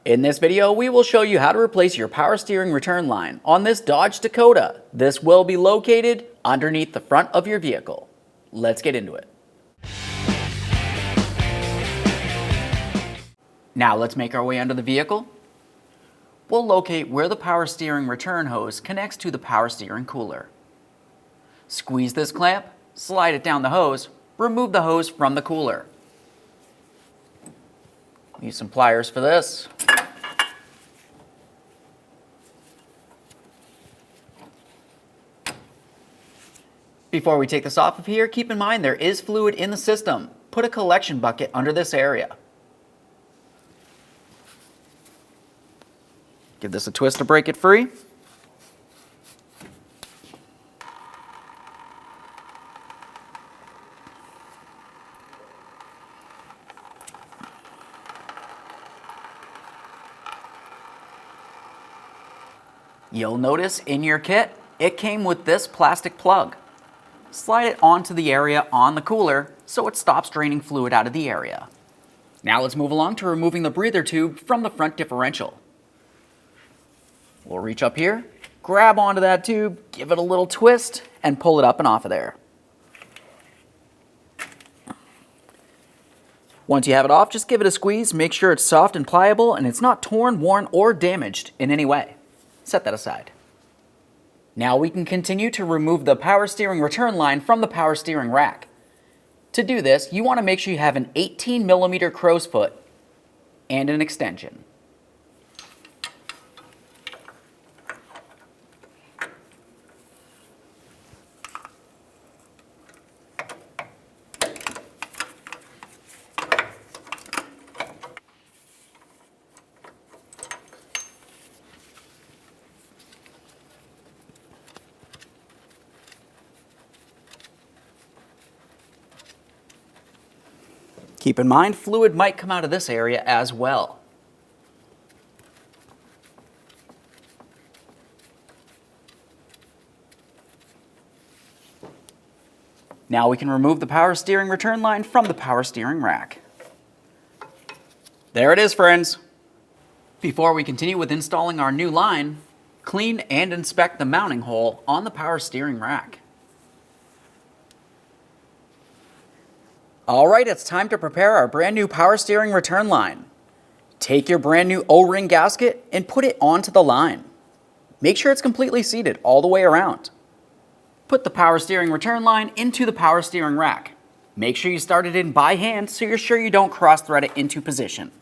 In this video, we will show you how to replace your power steering return line on this Dodge Dakota. This will be located underneath the front of your vehicle. Let's get into it. Now let's make our way under the vehicle. We'll locate where the power steering return hose connects to the power steering cooler. Squeeze this clamp, slide it down the hose, remove the hose from the cooler. Use some pliers for this. Before we take this off of here, keep in mind there is fluid in the system. Put a collection bucket under this area. Give this a twist to break it free. You'll notice in your kit, it came with this plastic plug. Slide it onto the area on the cooler so it stops draining fluid out of the area. Now let's move along to removing the breather tube from the front differential. We'll reach up here, grab onto that tube, give it a little twist, and pull it up and off of there. Once you have it off, just give it a squeeze, make sure it's soft and pliable and it's not torn, worn, or damaged in any way. Set that aside. Now we can continue to remove the power steering return line from the power steering rack. To do this, you want to make sure you have an 18mm crow's foot and an extension. Keep in mind, fluid might come out of this area as well. Now we can remove the power steering return line from the power steering rack. There it is, friends. Before we continue with installing our new line, clean and inspect the mounting hole on the power steering rack. All right, it's time to prepare our brand new power steering return line. Take your brand new O-ring gasket and put it onto the line. Make sure it's completely seated all the way around. Put the power steering return line into the power steering rack. Make sure you start it in by hand so you're sure you don't cross-thread it into position.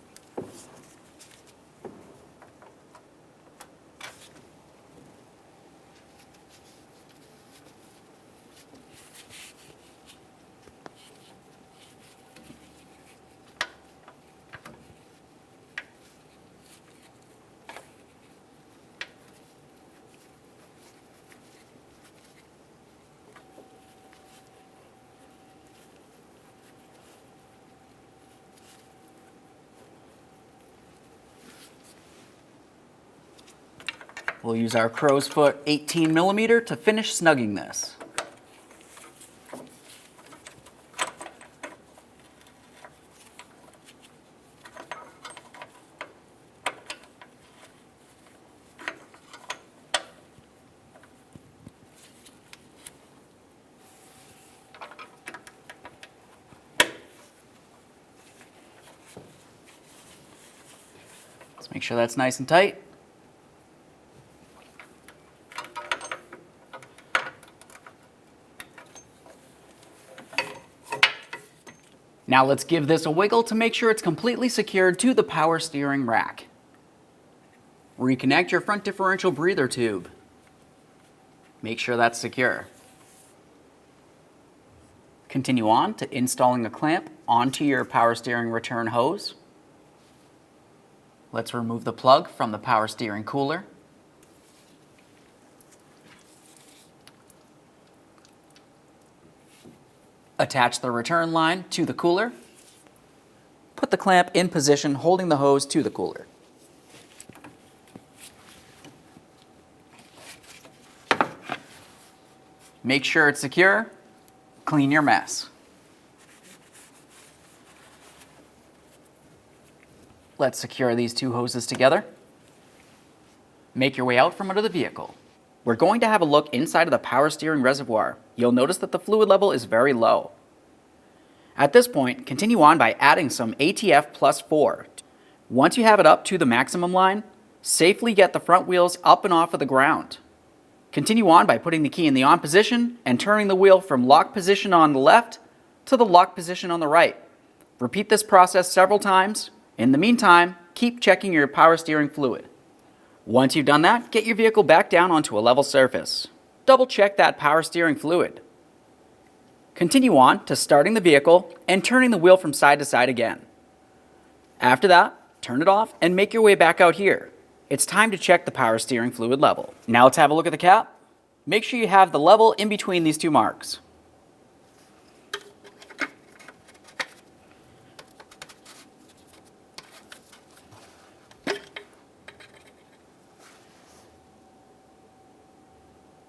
We'll use our crow's foot 18mm to finish snugging this. Let's make sure that's nice and tight. Now let's give this a wiggle to make sure it's completely secured to the power steering rack. Reconnect your front differential breather tube. Make sure that's secure. Continue on to installing a clamp onto your power steering return hose. Let's remove the plug from the power steering cooler. Attach the return line to the cooler. Put the clamp in position, holding the hose to the cooler. Make sure it's secure. Clean your mess. Let's secure these two hoses together. Make your way out from under the vehicle. We're going to have a look inside of the power steering reservoir. You'll notice that the fluid level is very low. At this point, continue on by adding some ATF plus 4. Once you have it up to the maximum line, safely get the front wheels up and off of the ground. Continue on by putting the key in the on position and turning the wheel from lock position on the left to the lock position on the right. Repeat this process several times. In the meantime, keep checking your power steering fluid. Once you've done that, get your vehicle back down onto a level surface. Double check that power steering fluid. Continue on to starting the vehicle and turning the wheel from side to side again. After that, turn it off and make your way back out here. It's time to check the power steering fluid level. Now let's have a look at the cap. Make sure you have the level in between these two marks.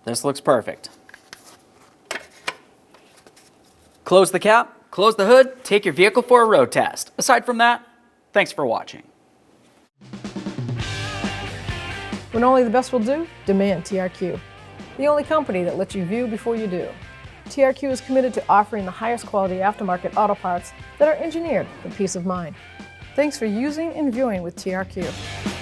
This looks perfect. Close the cap, close the hood, take your vehicle for a road test. Aside from that, thanks for watching. When only the best will do, demand TRQ. The only company that lets you view before you do. TRQ is committed to offering the highest quality aftermarket auto parts that are engineered for peace of mind. Thanks for using and viewing with TRQ.